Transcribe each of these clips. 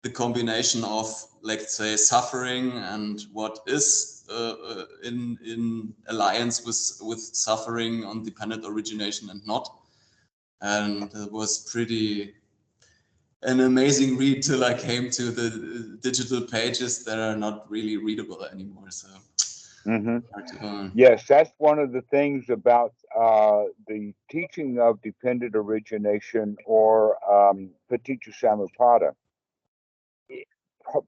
the combination of, let's say, suffering and what is in alliance with suffering on dependent origination and not. And it was pretty an amazing read till I came to the digital pages that are not really readable anymore. So yes, that's one of the things about the teaching of dependent origination or paticcasamuppāda.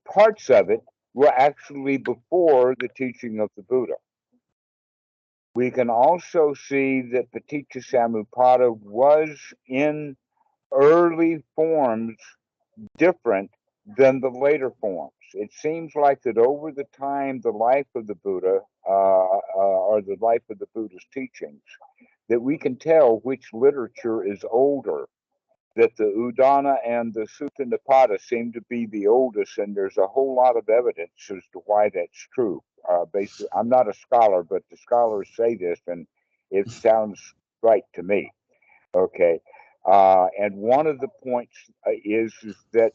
Parts of it were actually before the teaching of the Buddha. We can also see that paticcasamuppāda was in early forms different than the later forms. It seems like that over the time, the life of the Buddha, or the life of the Buddha's teachings, that we can tell which literature is older, that the Udāna and the Sutta Nipata seem to be the oldest, and there's a whole lot of evidence as to why that's true. Basically, I'm not a scholar, but the scholars say this, and it sounds right to me. Okay. And one of the points is that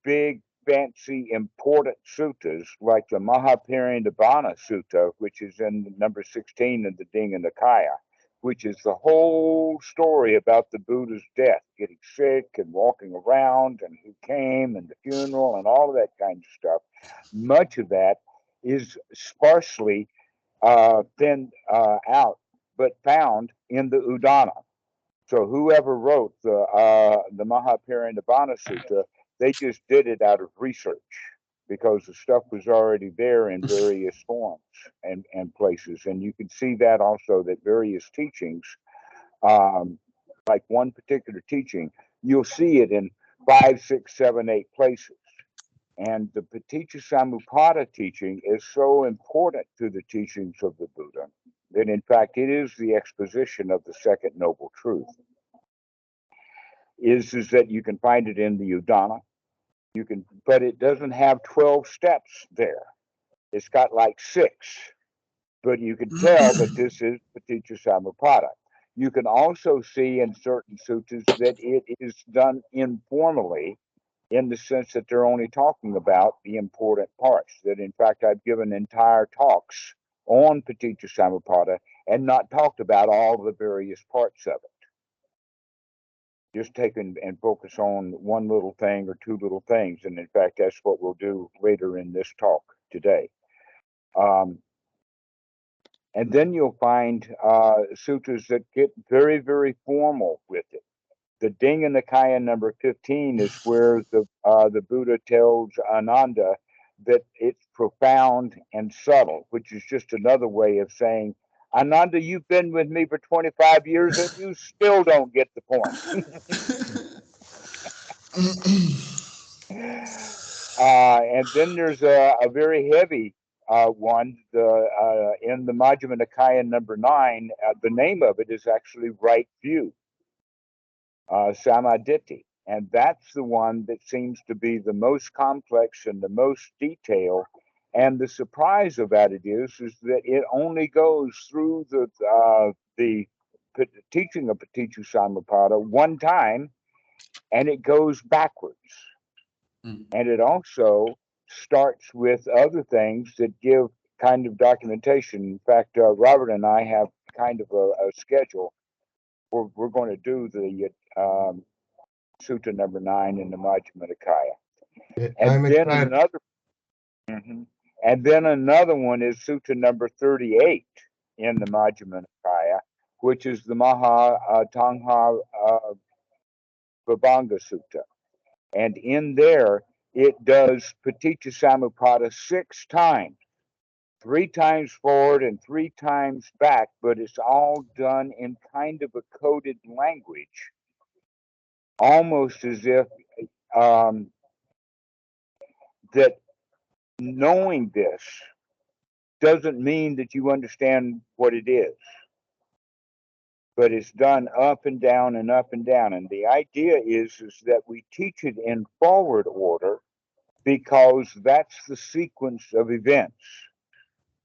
big, fancy, important suttas, like the Mahaparinibbana Sutta, which is in number 16 in the Khuddaka Nikāya, which is the whole story about the Buddha's death, getting sick and walking around, and who came, and the funeral, and all of that kind of stuff. Much of that is sparsely thinned out, but found in the Udana. So whoever wrote the Mahaparinibbana Sutta, they just did it out of research because the stuff was already there in various forms and places. And you can see that also, that various teachings, like one particular teaching, you'll see it in 5, 6, 7, 8 places. And the paticcasamuppāda teaching is so important to the teachings of the Buddha that, in fact, it is the exposition of the second noble truth. Is that you can find it in the Udana, but it doesn't have 12 steps there. It's got like 6, but you can tell that this is paticcasamuppāda. You can also see in certain suttas that it is done informally, in the sense that they're only talking about the important parts. That, in fact, I've given entire talks on paticcasamuppāda and not talked about all the various parts of it. Just take and focus on one little thing or 2 little things. And in fact, that's what we'll do later in this talk today. And then you'll find sutras that get very, very formal with it. The Khuddaka Nikāya number 15 is where the Buddha tells Nanda that it's profound and subtle, which is just another way of saying, Ananda, you've been with me for 25 years and you still don't get the point. And then there's a very heavy one, in the Majjhima Nikāya number 9. The name of it is actually right view, samaditthi. And that's the one that seems to be the most complex and the most detailed. And the surprise about it is that it only goes through the teaching of paticcasamuppāda one time, and it goes backwards. And it also starts with other things that give kind of documentation. In fact, Robert and I have kind of a schedule. We're going to do the Sutta number 9 in the Majjhima Nikāya. And then another. And then another one is Sutta number 38 in the Majjhima Nikāya, which is the Tanha Vibhanga Sutta. And in there, it does paticcasamuppāda 6 times, 3 times forward and 3 times back, but it's all done in kind of a coded language, almost as if that knowing this doesn't mean that you understand what it is, but it's done up and down and up and down. And the idea is that we teach it in forward order because that's the sequence of events.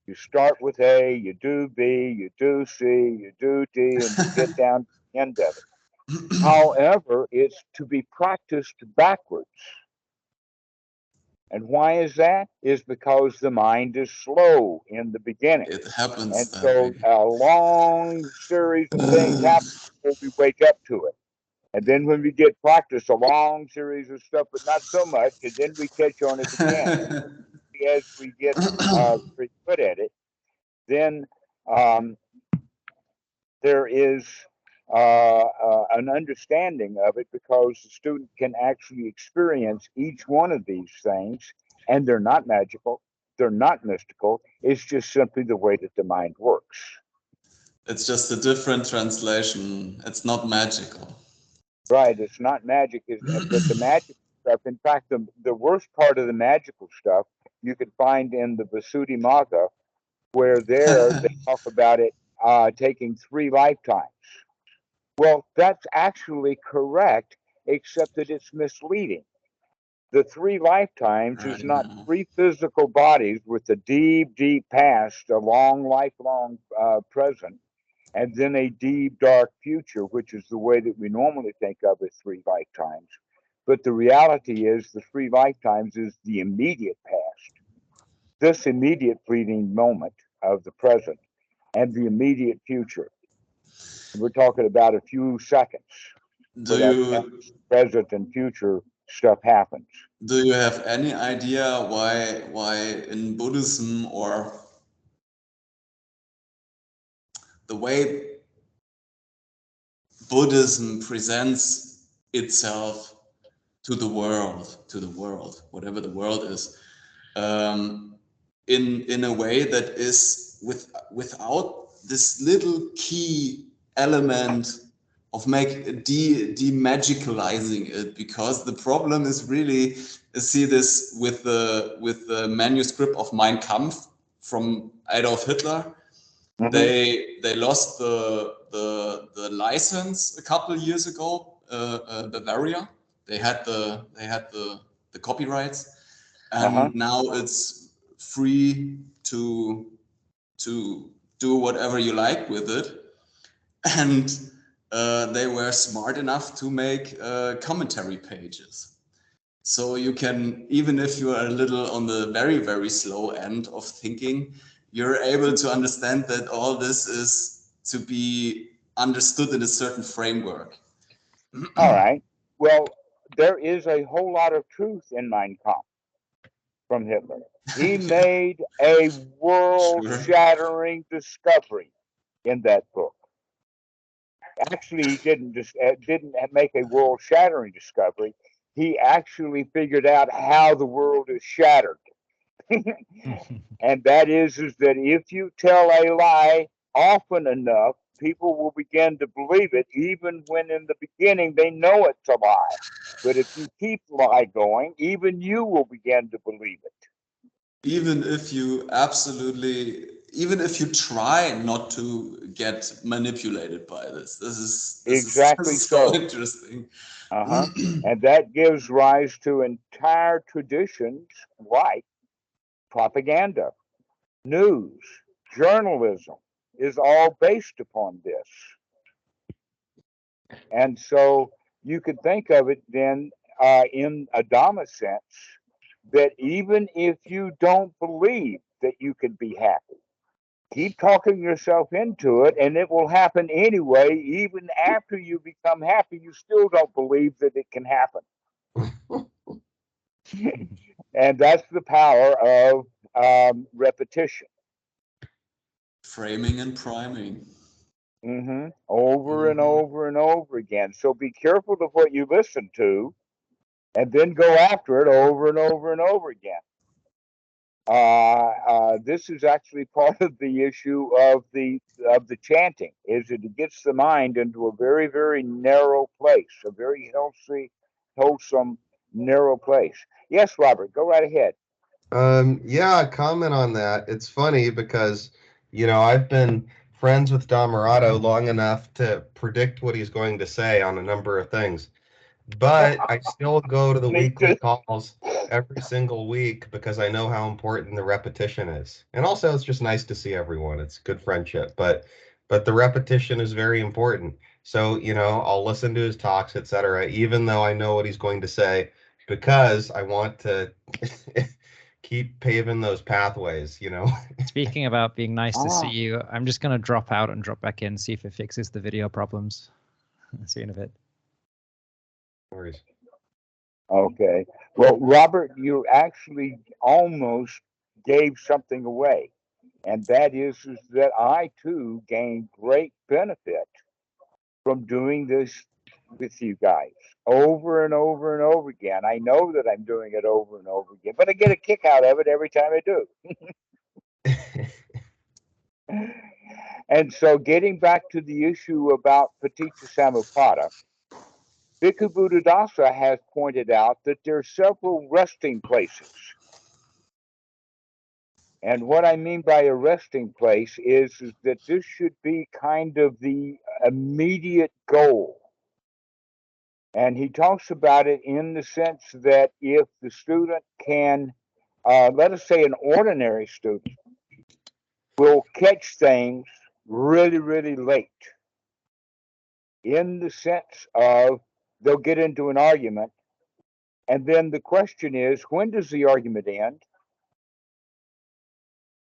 You start with A, you do B, you do C, you do D, and you get down to the end of it. However, it's to be practiced backwards. And why is that? Is because the mind is slow in the beginning. It happens And that so way. a long series of things happen before we wake up to it. And then when we get practice, a long series of stuff, but not so much, and then we catch on it again. As we get pretty good at it, then there is an understanding of it, because the student can actually experience each one of these things, and they're not magical, they're not mystical. It's just simply the way that the mind works. It's just a different translation. It's not magical. Right, it's not magic, but the magic stuff, in fact, the worst part of the magical stuff you could find in the Visuddhimagga, where there they talk about it taking 3 lifetimes. Well, that's actually correct, except that it's misleading. The 3 lifetimes is not 3 physical bodies with a deep, deep past, a long, lifelong present, and then a deep, dark future, which is the way that we normally think of it, 3 lifetimes. But the reality is the 3 lifetimes is the immediate past, this immediate fleeting moment of the present, and the immediate future. We're talking about a few seconds. Do you present and future stuff happens. Do you have any idea why in Buddhism, or the way Buddhism presents itself to the world, whatever the world is, in a way that is without this little key element of demagicalizing it? Because the problem is really, see this with the manuscript of Mein Kampf from Adolf Hitler. Mhm. They lost the license a couple years ago, Bavaria. They had the copyrights, and now it's free to do whatever you like with it. And they were smart enough to make commentary pages. So you can, even if you are a little on the very, very slow end of thinking, you're able to understand that all this is to be understood in a certain framework. All right. Well, there is a whole lot of truth in Mein Kampf from Hitler. He made a world-shattering discovery in that book. Actually, he didn't make a world-shattering discovery. He actually figured out how the world is shattered. And that is that if you tell a lie often enough, people will begin to believe it, even when in the beginning they know it's a lie. But if you keep the lie going, even you will begin to believe it. Even if you try not to get manipulated by this. This is Exactly so so. interesting. And that gives rise to entire traditions like propaganda, news, journalism is all based upon this. And so you could think of it then in a Dhamma sense, that even if you don't believe that you can be happy, keep talking yourself into it, and it will happen anyway. Even after you become happy, you still don't believe that it can happen. And that's the power of repetition. Framing and priming. Over and over and over again. So be careful of what you listen to, and then go after it over and over and over again. This is actually part of the issue of the chanting, is that it gets the mind into a very, very narrow place, a very healthy, wholesome, narrow place. Yes, Robert, go right ahead. Yeah, comment on that. It's funny because, I've been friends with Dhammarato long enough to predict what he's going to say on a number of things. But I still go to the weekly calls every single week because I know how important the repetition is. And also it's just nice to see everyone. It's good friendship. But the repetition is very important. So, I'll listen to his talks, etc., even though I know what he's going to say. because I want to keep paving those pathways, you know. Speaking about being nice to see Ah, you, I'm just going to drop out and drop back in, see if it fixes the video problems. See you in a bit. No worries. okay. Well, Robert, you actually almost gave something away, and that is that I too gained great benefit from doing this with you guys over and over and over again. I know that I'm doing it over and over again, but I get a kick out of it every time I do. And so, getting back to the issue about paticcasamuppāda, Bhikkhu Buddhadasa has pointed out that there are several resting places. And what I mean by a resting place is that this should be kind of the immediate goal. And he talks about it in the sense that if the student can, let us say an ordinary student, will catch things really, really late, in the sense of they'll get into an argument, and then the question is, when does the argument end?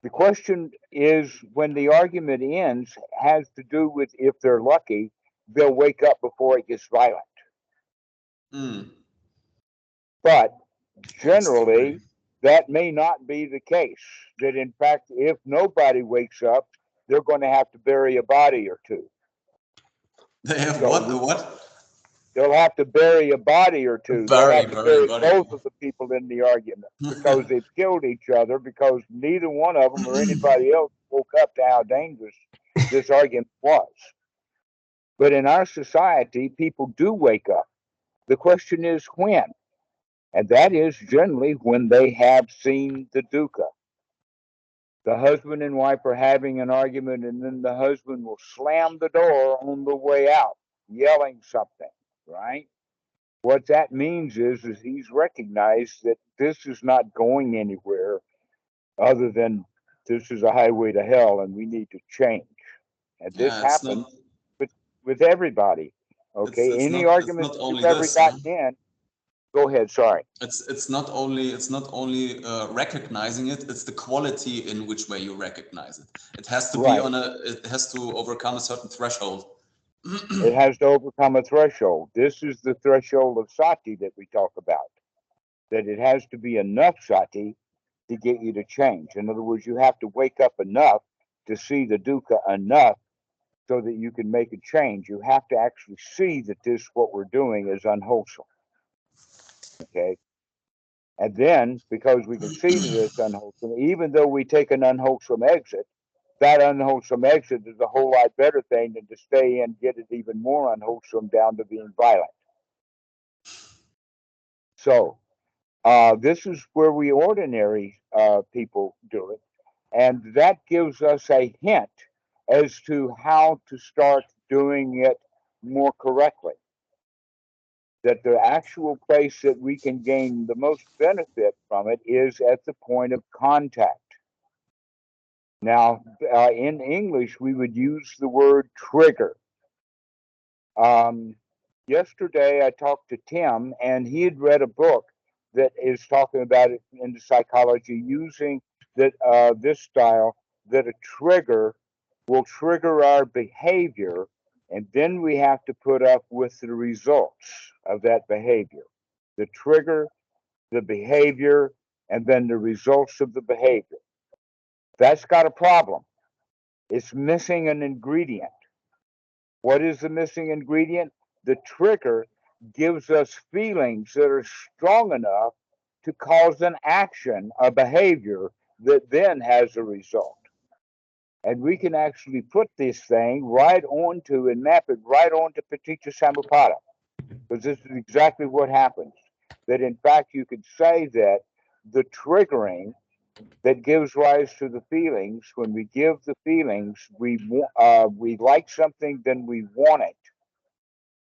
The question is, when the argument ends, has to do with, if they're lucky, they'll wake up before it gets violent. Mm. But That's the generally, way. that may not be the case. That in fact, if nobody wakes up, they're going to have to bury a body or two. They have So what? The what? they'll have to bury a body or two. They'll have to Bury bury body. both of the people in the argument because they've killed each other, because neither one of them or anybody else woke up to how dangerous this argument was. But in our society, people do wake up. The question is when. And that is generally when they have seen the dukkha. The husband and wife are having an argument, and then the husband will slam the door on the way out, yelling something, right? What that means is he's recognized that this is not going anywhere other than this is a highway to hell and we need to change. And this Yeah, it's happens not. with everybody. Okay, It's any not. It's argument not that you've only ever this. Huh? gotten in, go ahead, sorry. It's not only. It's not only recognizing it. It's the quality in which way you recognize it. It has to be Right. on a. It has to overcome a certain threshold. It has to overcome a threshold. This is the threshold of sati that we talk about. That it has to be enough sati to get you to change. In other words, you have to wake up enough to see the dukkha enough so that you can make a change. You have to actually see that this, what we're doing, is unwholesome. Okay. And then, because we can see that it's unwholesome, even though we take an unwholesome exit, that unwholesome exit is a whole lot better thing than to stay and get it even more unwholesome down to being violent. So, this is where we ordinary people do it. And that gives us a hint as to how to start doing it more correctly. That the actual place that we can gain the most benefit from it is at the point of contact. Now, in English, we would use the word trigger. Yesterday, I talked to Tim, and he had read a book that is talking about it into psychology, using that this style, that a trigger will trigger our behavior, and then we have to put up with the results of that behavior. The trigger, the behavior, and then the results of the behavior. That's got a problem. It's missing an ingredient. What is the missing ingredient? The trigger gives us feelings that are strong enough to cause an action, a behavior that then has a result. And we can actually put this thing right onto and map it right onto paticcasamuppāda, because this is exactly what happens. That in fact, you could say that the triggering that gives rise to the feelings, when we give the feelings, we like something, then we want it.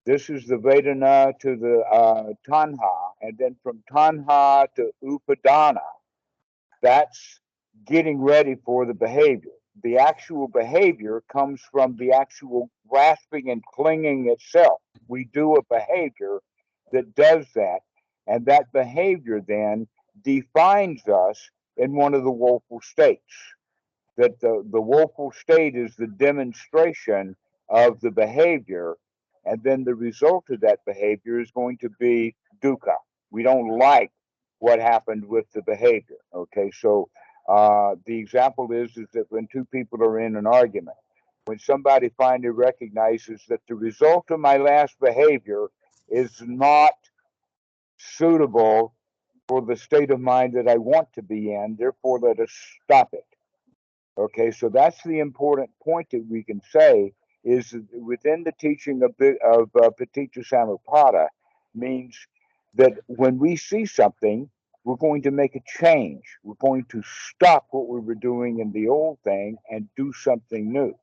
This is the Vedana to the Tanha, and then from Tanha to Upadana. That's getting ready for the behavior. The actual behavior comes from the actual grasping and clinging itself. We do a behavior that does that, And that behavior then defines us in one of the woeful states. That the woeful state is the demonstration of the behavior, and then the result of that behavior is going to be dukkha. We don't like what happened with the behavior. Okay, so the example is that when two people are in an argument, when somebody finally recognizes that the result of my last behavior is not suitable for the state of mind that I want to be in, therefore let us stop it. Okay, so that's the important point that we can say is within the teaching of paticcasamuppāda means that when we see something, we're going to make a change. We're going to stop what we were doing in the old thing and do something new.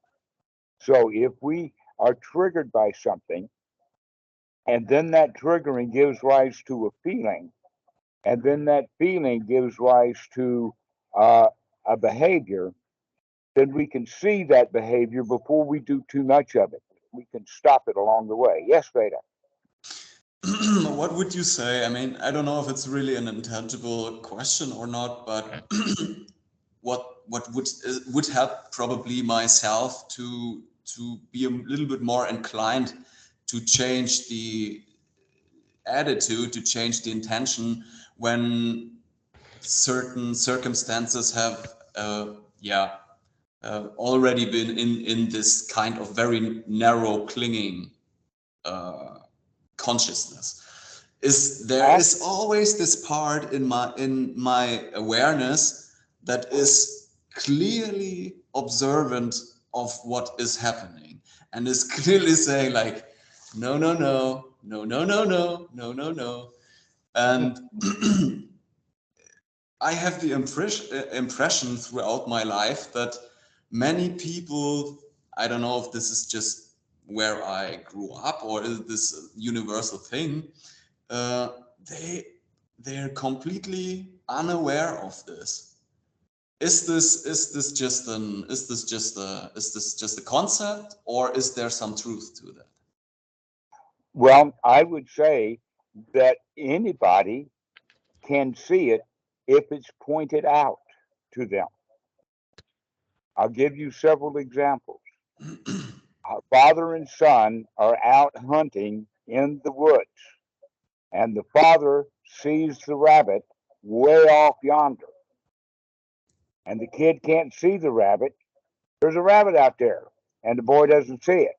So if we are triggered by something, and then that triggering gives rise to a feeling, and then that feeling gives rise to a behavior, then we can see that behavior before we do too much of it. We can stop it along the way. Yes, Veda. What would you say? I mean, I don't know if it's really an intangible question or not, but what would help probably myself to be a little bit more inclined to change the attitude, to change the intention when certain circumstances have already been in this kind of very narrow clinging consciousness. There is always this part in my awareness that is clearly observant of what is happening and is clearly saying like, no, no, no, no, no, no, no, no, no, no. And I have the impression throughout my life that many people, I don't know if this is just where I grew up or is this universal thing, they're completely unaware of this. Is this just a concept, or is there some truth to that? Well, I would say that anybody can see it if it's pointed out to them. I'll give you several examples. Father and son are out hunting in the woods, and the father sees the rabbit way off yonder. And the kid can't see the rabbit. There's a rabbit out there, and the boy doesn't see it.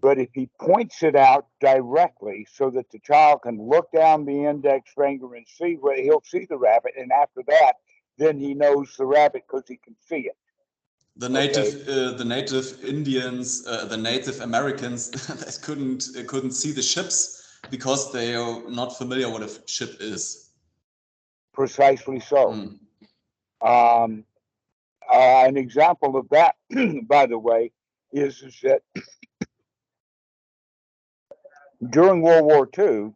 But if he points it out directly so that the child can look down the index finger and see where he'll see the rabbit, and after that, then he knows the rabbit because he can see it. The native Indians, the Native Americans that couldn't see the ships because they are not familiar what a ship is. Precisely so. An example of that, by the way, is that during World War II,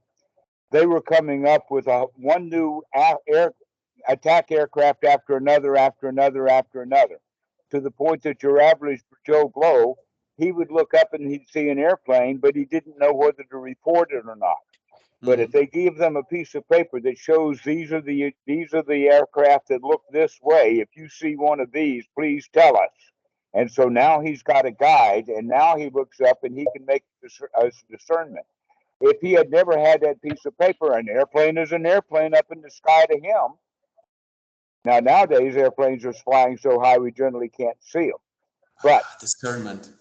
they were coming up with one new attack aircraft after another, to the point that your average Joe Blow, he would look up and he'd see an airplane, but he didn't know whether to report it or not. But if they give them a piece of paper that shows these are the aircraft that look this way, if you see one of these, please tell us. And so now he's got a guide, and now he looks up and he can make a discernment. If he had never had that piece of paper, an airplane is an airplane up in the sky to him. Now, nowadays, airplanes are flying so high we generally can't see them. But discernment.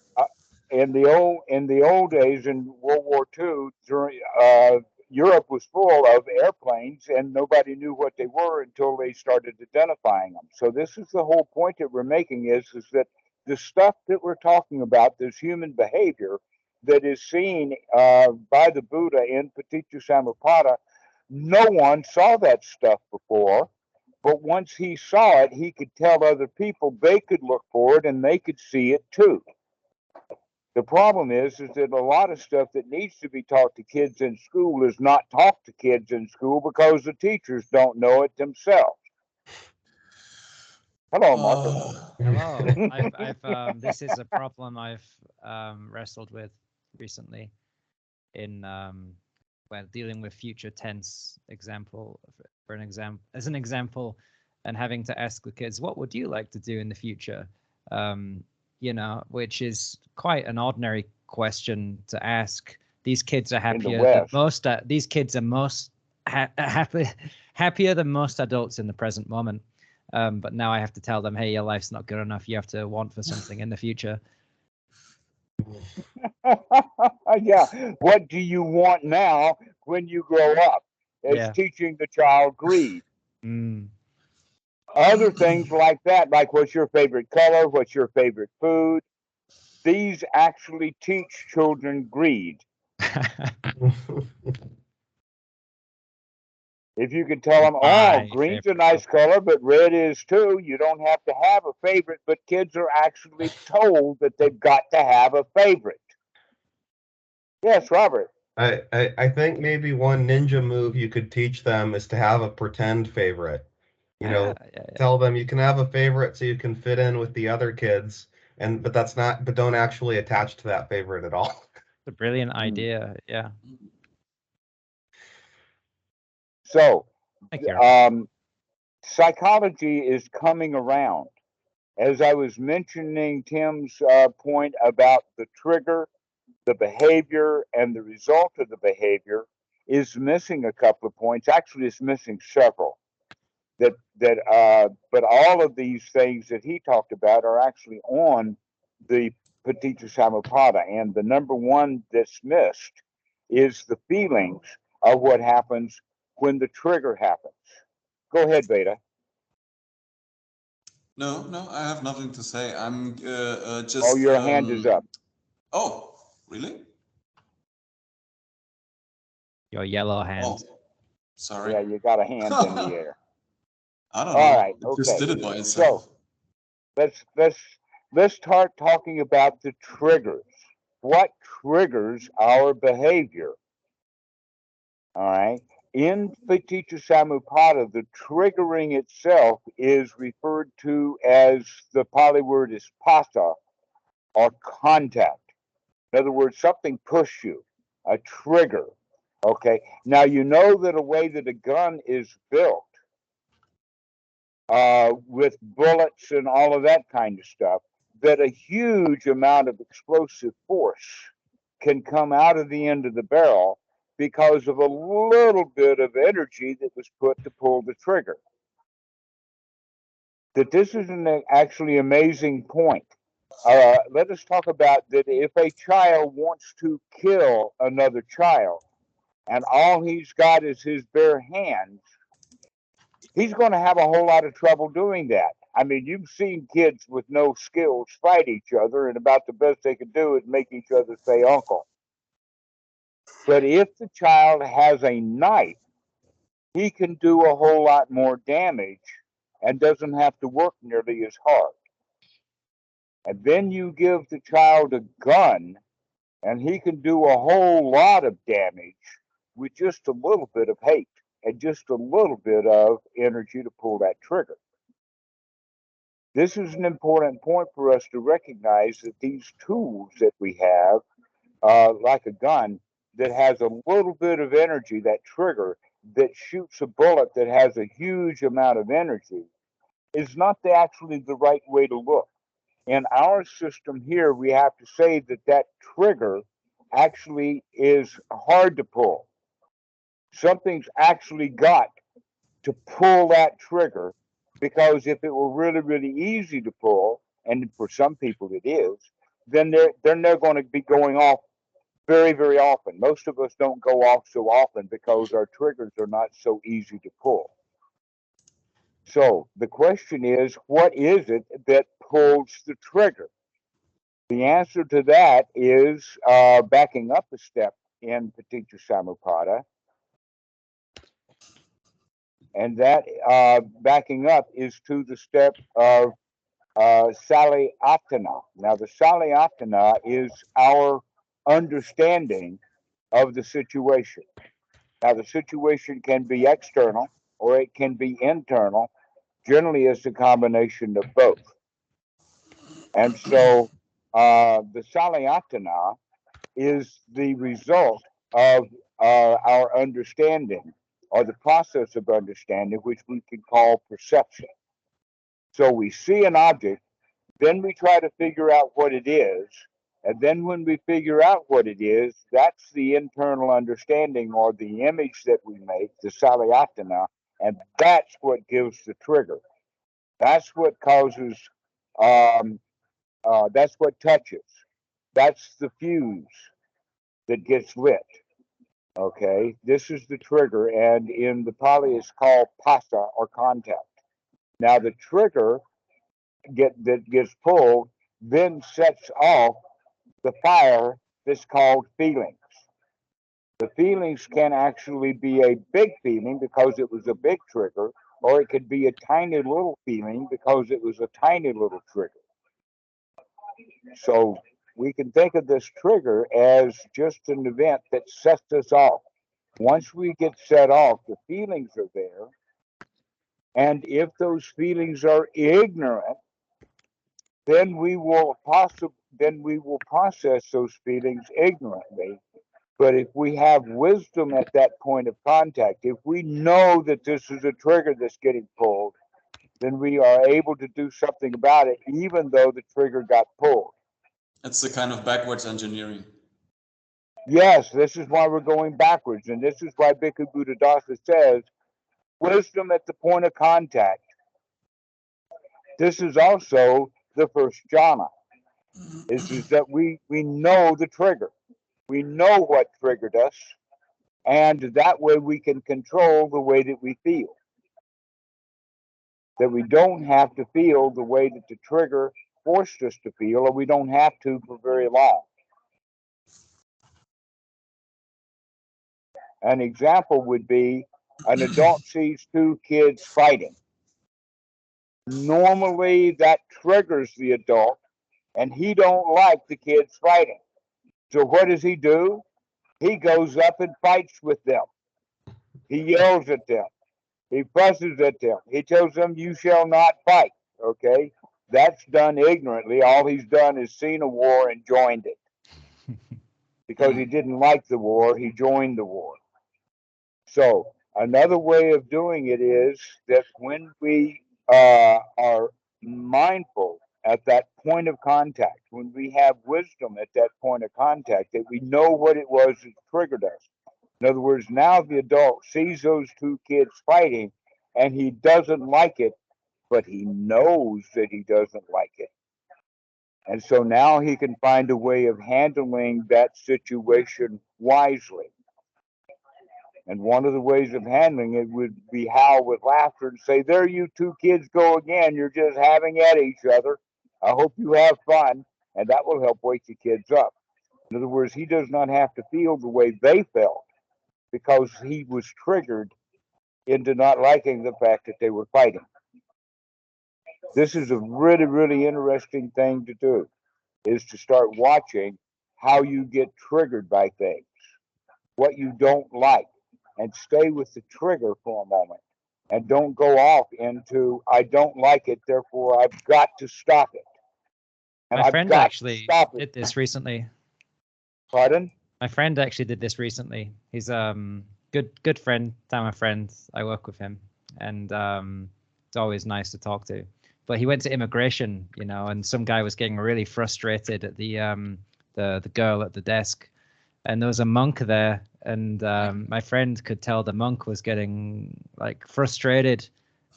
In the old days, in World War II, during Europe was full of airplanes, and nobody knew what they were until they started identifying them. So this is the whole point that we're making is that the stuff that we're talking about, this human behavior that is seen by the Buddha in Paticcasamuppāda, no one saw that stuff before. But once he saw it, he could tell other people they could look for it and they could see it too. The problem is that a lot of stuff that needs to be taught to kids in school is not taught to kids in school because the teachers don't know it themselves. Hello, Marco. Hello. This is a problem I've wrestled with recently in well, dealing with future tense example for an example, as an example, and having to ask the kids, what would you like to do in the future? You know, which is quite an ordinary question to ask. These kids are happier than most. These kids are most happier than most adults in the present moment. But now I have to tell them, hey, your life's not good enough. You have to want for something in the future. Yeah. What do you want now when you grow up? It's teaching the child greed. Other things like that, like what's your favorite color? What's your favorite food? These actually teach children greed. If you can tell them, oh, green's a nice color, but red is too, you don't have to have a favorite, but kids are actually told that they've got to have a favorite. Yes, Robert. I think maybe one ninja move you could teach them is to have a pretend favorite. You know, tell them you can have a favorite so you can fit in with the other kids, but don't actually attach to that favorite at all. It's a brilliant idea. Yeah. So, psychology is coming around. As I was mentioning Tim's point about the trigger, the behavior, and the result of the behavior is missing a couple of points. Actually, it's missing several. But all of these things that he talked about are actually on the paticcasamuppāda, and the number one that's missed is the feelings of what happens when the trigger happens. Go ahead, Beta. No, I have nothing to say. I'm just. Oh, your hand is up. Oh, really? Your yellow hand. Oh, sorry. Yeah, you got a hand in the air. I don't know. All right, it just did it by itself. So let's start talking about the triggers. What triggers our behavior? All right. In paticcasamuppāda, the triggering itself is referred to as, the Pali word is Phassa, or contact. In other words, something pushed you, a trigger. Okay. Now, you know that a way that a gun is built, with bullets and all of that kind of stuff, that a huge amount of explosive force can come out of the end of the barrel because of a little bit of energy that was put to pull the trigger. That this is an actually amazing point. Let us talk about that. If a child wants to kill another child and all he's got is his bare hands, he's going to have a whole lot of trouble doing that. I mean, you've seen kids with no skills fight each other, and about the best they can do is make each other say uncle. But if the child has a knife, he can do a whole lot more damage and doesn't have to work nearly as hard. And then you give the child a gun, and he can do a whole lot of damage with just a little bit of hate and just a little bit of energy to pull that trigger. This is an important point for us to recognize, that these tools that we have, like a gun that has a little bit of energy, that trigger that shoots a bullet that has a huge amount of energy, is not actually the right way to look. In our system here, we have to say that trigger actually is hard to pull. Something's actually got to pull that trigger, because if it were really, really easy to pull, and for some people it is, then they're going to be going off very, very often. Most of us don't go off so often because our triggers are not so easy to pull. So the question is, what is it that pulls the trigger? The answer to that is, backing up a step in paticcasamuppāda, and that backing up is to the step of salāyatana. Now, the salāyatana is our understanding of the situation. Now, the situation can be external or it can be internal. Generally, it's a combination of both. And so the salāyatana is the result of our understanding, or the process of understanding, which we can call perception. So we see an object, then we try to figure out what it is, and then when we figure out what it is, that's the internal understanding or the image that we make, the salāyatana, and that's what gives the trigger. That's what causes, that's what touches. That's the fuse that gets lit. Okay, this is the trigger, and in the Pali it's called Phassa, or contact. Now the trigger that gets pulled then sets off the fire that's called feelings. The feelings can actually be a big feeling because it was a big trigger, or it could be a tiny little feeling because it was a tiny little trigger. So we can think of this trigger as just an event that sets us off. Once we get set off, the feelings are there. And if those feelings are ignorant, then we will process those feelings ignorantly. But if we have wisdom at that point of contact, if we know that this is a trigger that's getting pulled, then we are able to do something about it, even though the trigger got pulled. It's the kind of backwards engineering. Yes, this is why we're going backwards. And this is why Bhikkhu Buddhadasa says, wisdom at the point of contact. This is also the first jhana, is that we know the trigger. We know what triggered us, and that way we can control the way that we feel. That we don't have to feel the way that the trigger forced us to feel, or we don't have to for very long. An example would be an adult sees two kids fighting. Normally that triggers the adult, and he don't like the kids fighting. So what does he do? He goes up and fights with them. He yells at them. He fusses at them. He tells them, you shall not fight. Okay? That's done ignorantly. All he's done is seen a war and joined it. Because he didn't like the war, he joined the war. So another way of doing it is that when we are mindful at that point of contact, when we have wisdom at that point of contact, that we know what it was that triggered us. In other words, now the adult sees those two kids fighting and he doesn't like it, but he knows that he doesn't like it. And so now he can find a way of handling that situation wisely. And one of the ways of handling it would be howl with laughter and say, there you two kids go again. You're just having at each other. I hope you have fun. And that will help wake the kids up. In other words, he does not have to feel the way they felt because he was triggered into not liking the fact that they were fighting. This is a really, really interesting thing to do, is to start watching how you get triggered by things, what you don't like, and stay with the trigger for a moment. And don't go off into, I don't like it, therefore I've got to stop it. And My friend actually did this recently. Pardon? My friend actually did this recently. He's good friend, Dhamma friend. I work with him, and it's always nice to talk to. But he went to immigration, and some guy was getting really frustrated at the girl at the desk, and there was a monk there, and my friend could tell the monk was getting like frustrated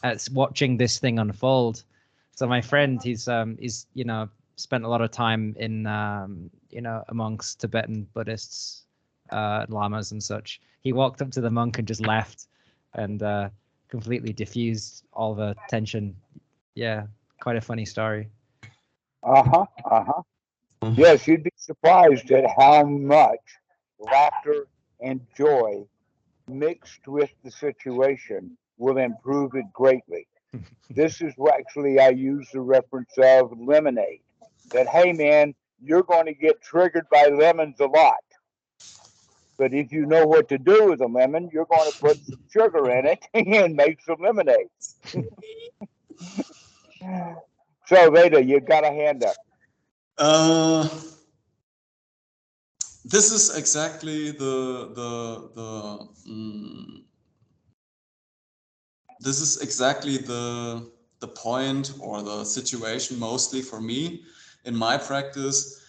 at watching this thing unfold. So my friend, he's spent a lot of time in amongst Tibetan Buddhists, lamas and such. He walked up to the monk and just laughed, and completely diffused all the tension. Yeah, quite a funny story. Yes, you'd be surprised at how much laughter and joy mixed with the situation will improve it greatly. This is what actually I use the reference of lemonade. That, hey man, you're going to get triggered by lemons a lot. But if you know what to do with a lemon, you're going to put some sugar in it and make some lemonade. So, Veda, you got a hand up. this is exactly this is exactly the point or the situation mostly for me in my practice.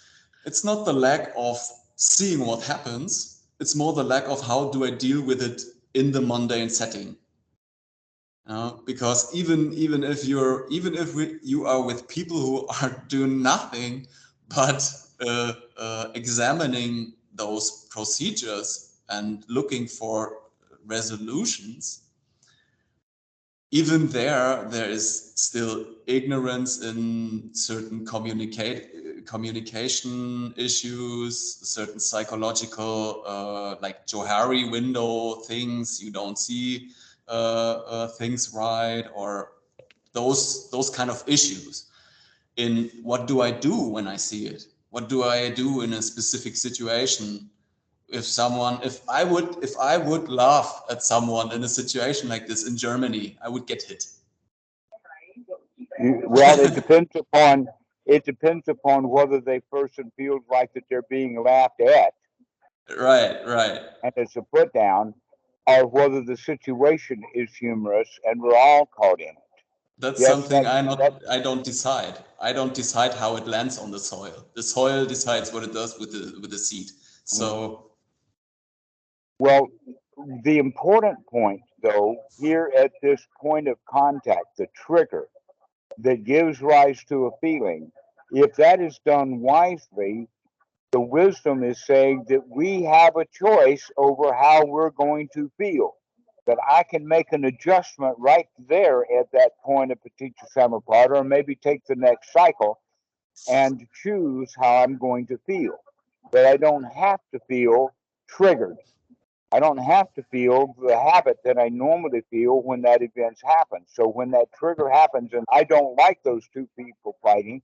It's not the lack of seeing what happens, it's more the lack of how do I deal with it in the mundane setting. Because even if you are with people who are doing nothing but examining those procedures and looking for resolutions, even there is still ignorance in certain communication issues, certain psychological like Johari window things, you don't see things right, or those kind of issues. In what do I do when I see it? What do I do in a specific situation? If I would laugh at someone in a situation like this in Germany, I would get hit. Well, it depends upon whether the person feels like that they're being laughed at, Right. and it's a put down, or whether the situation is humorous and we're all caught in it. That's Yes, something I don't decide. I don't decide how it lands on the soil. The soil decides what it does with the seed. So well, the important point though here at this point of contact, the trigger that gives rise to a feeling, if that is done wisely, the wisdom is saying that we have a choice over how we're going to feel. That I can make an adjustment right there at that point of paticcasamuppāda, or maybe take the next cycle and choose how I'm going to feel. But I don't have to feel triggered. I don't have to feel the habit that I normally feel when that event happens. So when that trigger happens and I don't like those two people fighting,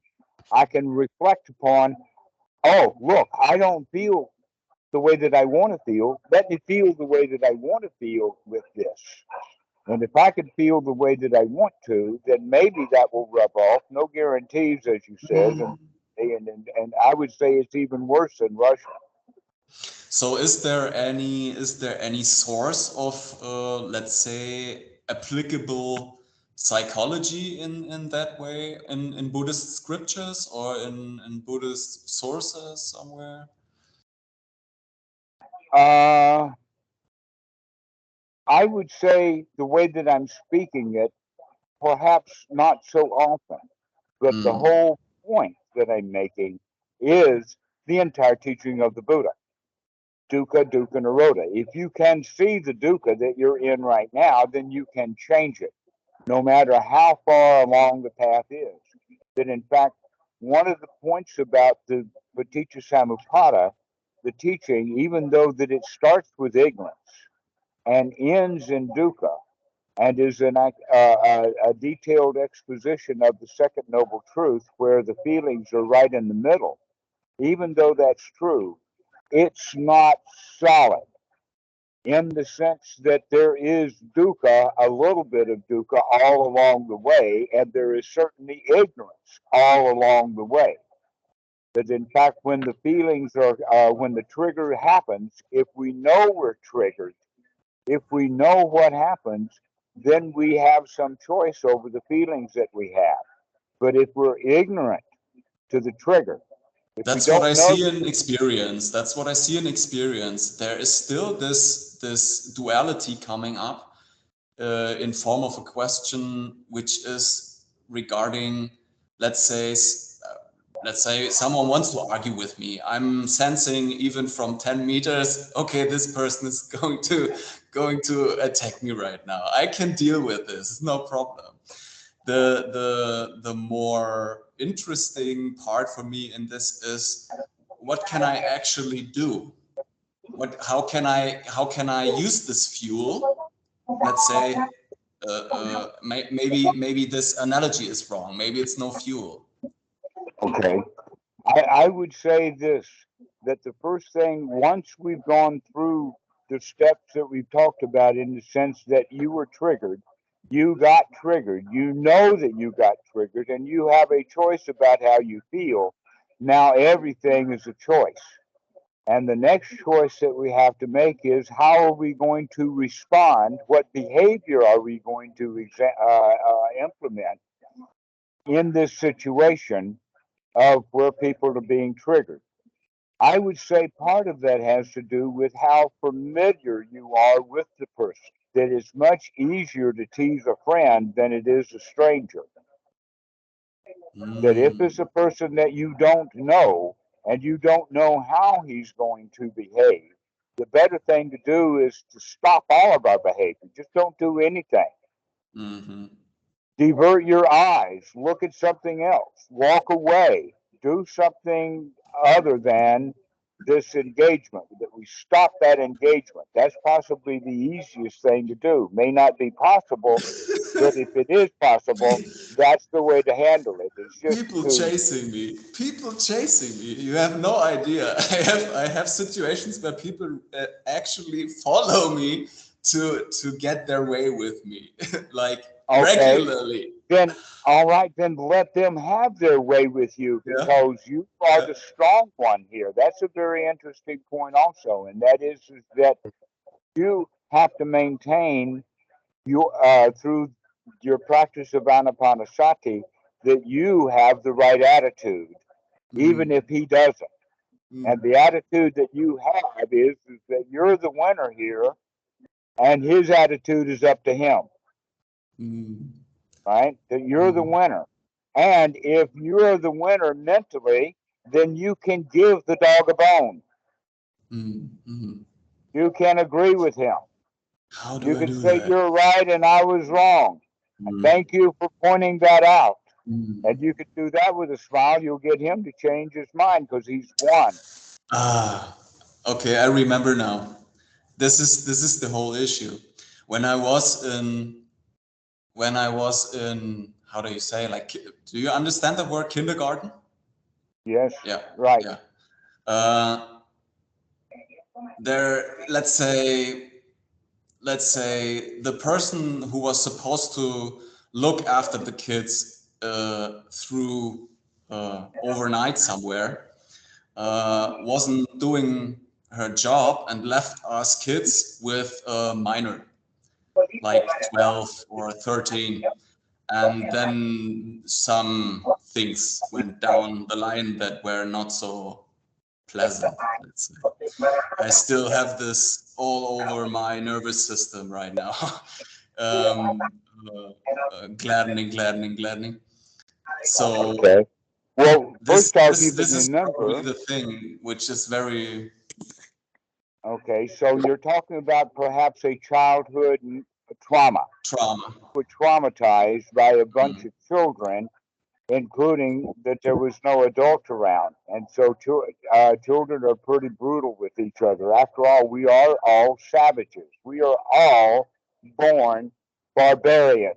I can reflect upon, oh, look, I don't feel the way that I want to feel. Let me feel the way that I want to feel with this. And if I can feel the way that I want to, then maybe that will rub off. No guarantees, as you said. And I would say it's even worse in Russia. So is there any source of let's say applicable psychology in that way in Buddhist scriptures or in Buddhist sources somewhere? I would say the way that I'm speaking it, perhaps not so often, but the whole point that I'm making is the entire teaching of the Buddha. Dukkha, dukkha, nirodha. If you can see the dukkha that you're in right now, then you can change it, no matter how far along the path is. That in fact, one of the points about the paticcasamuppāda, the teaching, even though that it starts with ignorance and ends in dukkha, and is a detailed exposition of the second noble truth, where the feelings are right in the middle. Even though that's true, it's not solid in the sense that there is dukkha, a little bit of dukkha all along the way, and there is certainly ignorance all along the way. That in fact, when the feelings are, when the trigger happens, if we know we're triggered, if we know what happens, then we have some choice over the feelings that we have. But if we're ignorant to the trigger, that's what I see in experience. That's what I see in experience. There is still this duality coming up in form of a question, which is regarding, let's say someone wants to argue with me. I'm sensing even from 10 meters, okay, this person is going to attack me right now. I can deal with this. It's no problem. The more interesting part for me in this is, what can I actually do? How can I use this fuel? Let's say maybe this analogy is wrong. Maybe it's no fuel. Okay. I would say this, that the first thing, once we've gone through the steps that we've talked about, in the sense that you were triggered, you got triggered, you know that you got triggered, and you have a choice about how you feel. Now everything is a choice. And the next choice that we have to make is, how are we going to respond? What behavior are we going to implement in this situation of where people are being triggered? I would say part of that has to do with how familiar you are with the person. That it's much easier to tease a friend than it is a stranger. That if it's a person that you don't know and you don't know how he's going to behave, the better thing to do is to stop all of our behavior. Just don't do anything. Mm-hmm. Divert your eyes, look at something else, walk away, do something other than this engagement, that we stop that engagement. That's possibly the easiest thing to do. May not be possible, but if it is possible, that's the way to handle it. It's just People chasing me. People chasing me. You have no idea. I have situations where people actually follow me to get their way with me, like regularly. Then all right, then let them have their way with you, because you are the strong one here. That's a very interesting point also, and that is that you have to maintain through your practice of anapanasati, that you have the right attitude, even if he doesn't. And the attitude that you have is that you're the winner here, and his attitude is up to him. Right? That you're the winner. And if you're the winner mentally, then you can give the dog a bone. You can agree with him. How do you I can do say that? You're right and I was wrong. Thank you for pointing that out. And you could do that with a smile. You'll get him to change his mind because he's won. Okay, I remember now. This is the whole issue. When I was in how do you say, like, do you understand the word kindergarten? Yes. Yeah. Right. Yeah. Let's say the person who was supposed to look after the kids through overnight somewhere wasn't doing her job and left us kids with a minor, like 12 or 13. And then some things went down the line that were not so pleasant, let's say. I still have this all over my nervous system right now. Gladdening. So well, this this is probably the thing which is very... Okay, so you're talking about perhaps a childhood trauma. Were traumatized by a bunch of children, including that there was no adult around. And so children are pretty brutal with each other. After all, we are all savages. We are all born barbarians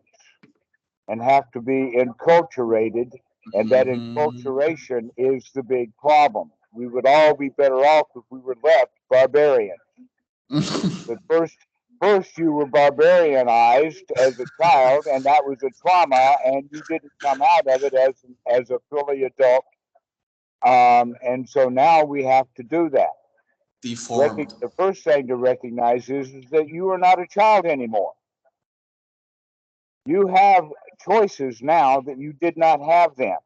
and have to be enculturated, and that enculturation is the big problem. We would all be better off if we were left barbarians. But first you were barbarianized as a child, and that was a trauma, and you didn't come out of it as a fully adult. And so now we have to do that. Deformed. The first thing to recognize is that you are not a child anymore. You have choices now that you did not have then.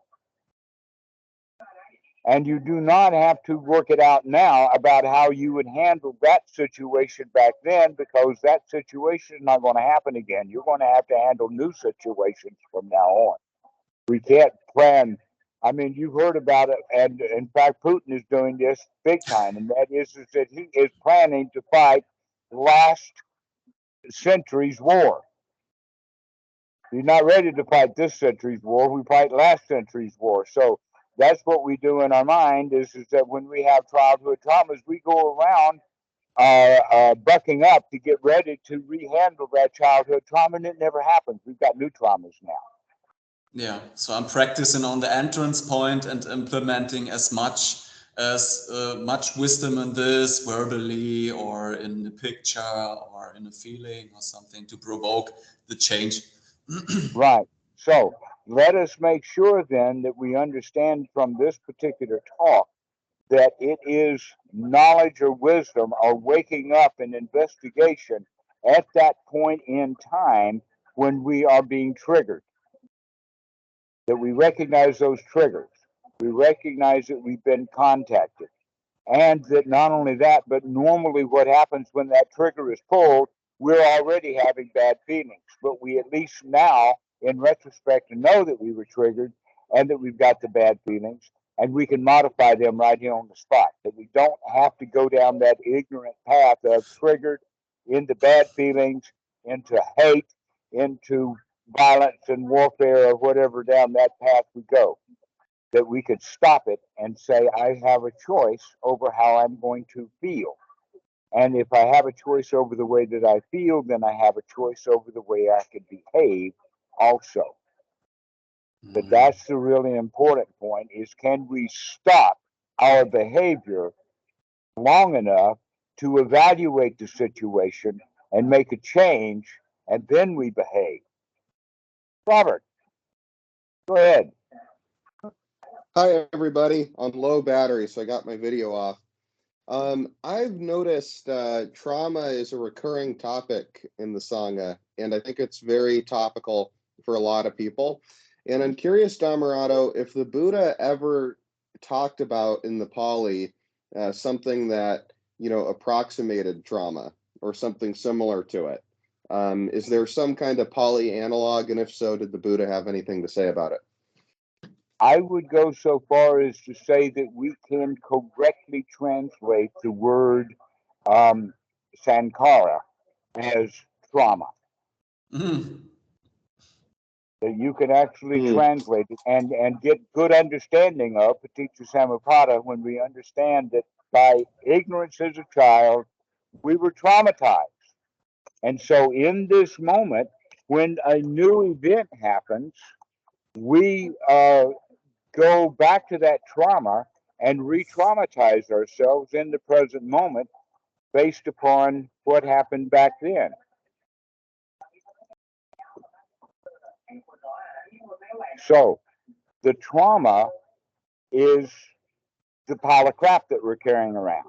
And you do not have to work it out now about how you would handle that situation back then, because that situation is not going to happen again. You're going to have to handle new situations from now on. We can't plan. I mean, you've heard about it, and in fact, Putin is doing this big time, and that is that he is planning to fight last century's war. He's not ready to fight this century's war. We fight last century's war. So that's what we do in our mind is that when we have childhood traumas, we go around bucking up to get ready to rehandle that childhood trauma, and it never happens. We've got new traumas now. Yeah, so I'm practicing on the entrance point and implementing as much wisdom in this verbally or in the picture or in a feeling or something to provoke the change. Right. So let us make sure then that we understand from this particular talk that it is knowledge or wisdom or waking up and investigation at that point in time when we are being triggered. That we recognize those triggers. We recognize that we've been contacted. And that not only that, but normally what happens when that trigger is pulled, we're already having bad feelings. But we at least now, in retrospect, know that we were triggered and that we've got the bad feelings, and we can modify them right here on the spot. That we don't have to go down that ignorant path of triggered into bad feelings, into hate, into violence and warfare or whatever down that path we go. That we could stop it and say, I have a choice over how I'm going to feel. And if I have a choice over the way that I feel, then I have a choice over the way I can behave also. But that's the really important point, is can we stop our behavior long enough to evaluate the situation and make a change, and then we behave. Robert, go ahead. Hi, everybody. I'm low battery, so I got my video off. I've noticed trauma is a recurring topic in the Sangha, and I think it's very topical for a lot of people. And I'm curious, Dhammarato, if the Buddha ever talked about in the Pali something that, approximated trauma or something similar to it. Is there some kind of Pali analog? And if so, did the Buddha have anything to say about it? I would go so far as to say that we can correctly translate the word Sankhāra as trauma. That you can actually translate it and get good understanding of paticcasamuppāda when we understand that by ignorance as a child, we were traumatized. And so in this moment, when a new event happens, we go back to that trauma and re-traumatize ourselves in the present moment based upon what happened back then. So the trauma is the pile of crap that we're carrying around.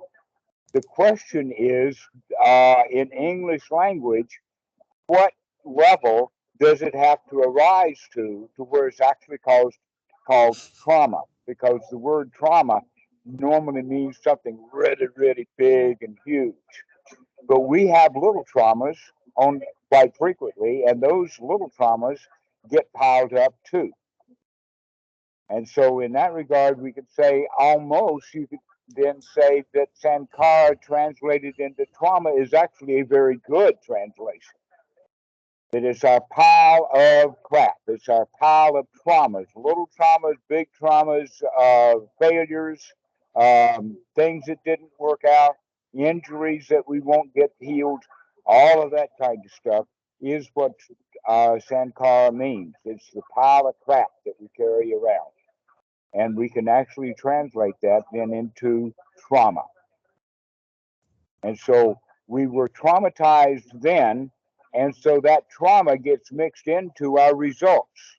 The question is, in English language, what level does it have to arise to where it's actually called trauma? Because the word trauma normally means something really, really big and huge. But we have little traumas on quite frequently, and those little traumas get piled up too. And so in that regard, we could say almost, you could then say that Sankhāra translated into trauma is actually a very good translation. That it's our pile of crap. It's our pile of traumas, little traumas, big traumas, failures, things that didn't work out, injuries that we won't get healed, all of that kind of stuff is what Sankhāra means. It's the pile of crap that we carry around. And we can actually translate that then into trauma. And so we were traumatized then, and so that trauma gets mixed into our results.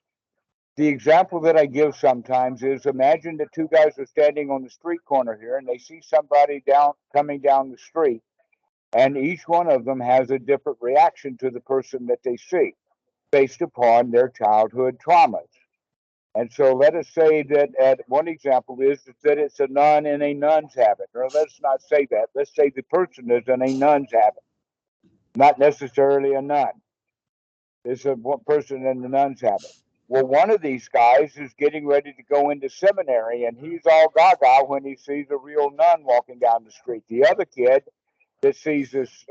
The example that I give sometimes is, imagine that two guys are standing on the street corner here, and they see somebody coming down the street, and each one of them has a different reaction to the person that they see based upon their childhood traumas. And so let us say that one example is that it's a nun in a nun's habit. Or let's not say that. Let's say the person is in a nun's habit, not necessarily a nun. It's a person in the nun's habit. Well, one of these guys is getting ready to go into seminary, and he's all gaga when he sees a real nun walking down the street. The other kid that sees this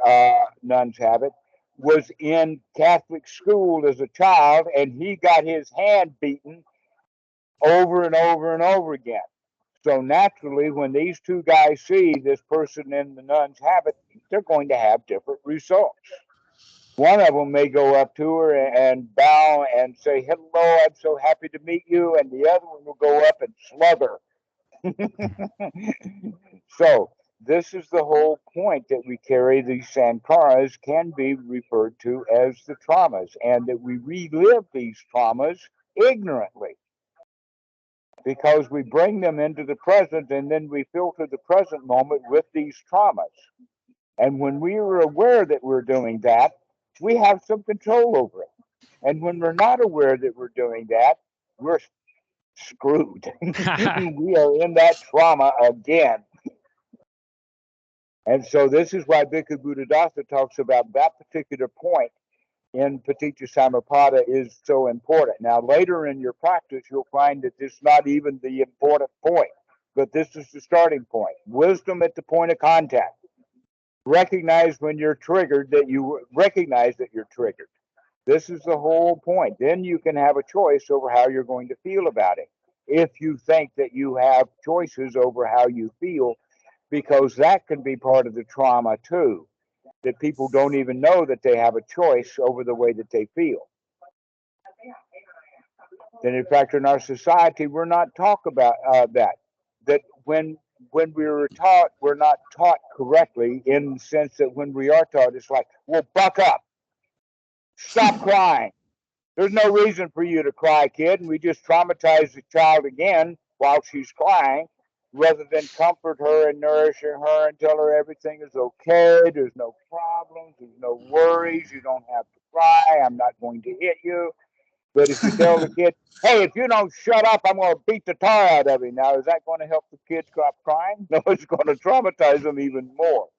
nun's habit was in Catholic school as a child, and he got his hand beaten over and over and over again. So naturally, when these two guys see this person in the nun's habit, they're going to have different results. One of them may go up to her and bow and say, hello, I'm so happy to meet you. And the other one will go up and slug her. So this is the whole point, that we carry these Sankhāras can be referred to as the traumas, and that we relive these traumas ignorantly. because we bring them into the present and then we filter the present moment with these traumas. And when we are aware that we're doing that, we have some control over it. And when we're not aware that we're doing that, we're screwed. We are in that trauma again. And so this is why Bhikkhu Buddhadasa talks about that particular point in paticcasamuppāda is so important. Now, later in your practice, you'll find that this is not even the important point, but this is the starting point. Wisdom at the point of contact. Recognize when you're triggered, that you recognize that you're triggered. This is the whole point. Then you can have a choice over how you're going to feel about it. If you think that you have choices over how you feel, because that can be part of the trauma too, that people don't even know that they have a choice over the way that they feel. And in fact, in our society, we're not taught about that when we were taught, we're not taught correctly, in the sense that when we are taught, it's like, well, buck up, stop crying. There's no reason for you to cry, kid. And we just traumatize the child again while she's crying, rather than comfort her and nourishing her and tell her everything is okay. There's no problems. There's no worries. You don't have to cry. I'm not going to hit you. But if you tell the kid, hey, if you don't shut up, I'm going to beat the tar out of you. Now, is that going to help the kid stop crying? No, it's going to traumatize them even more.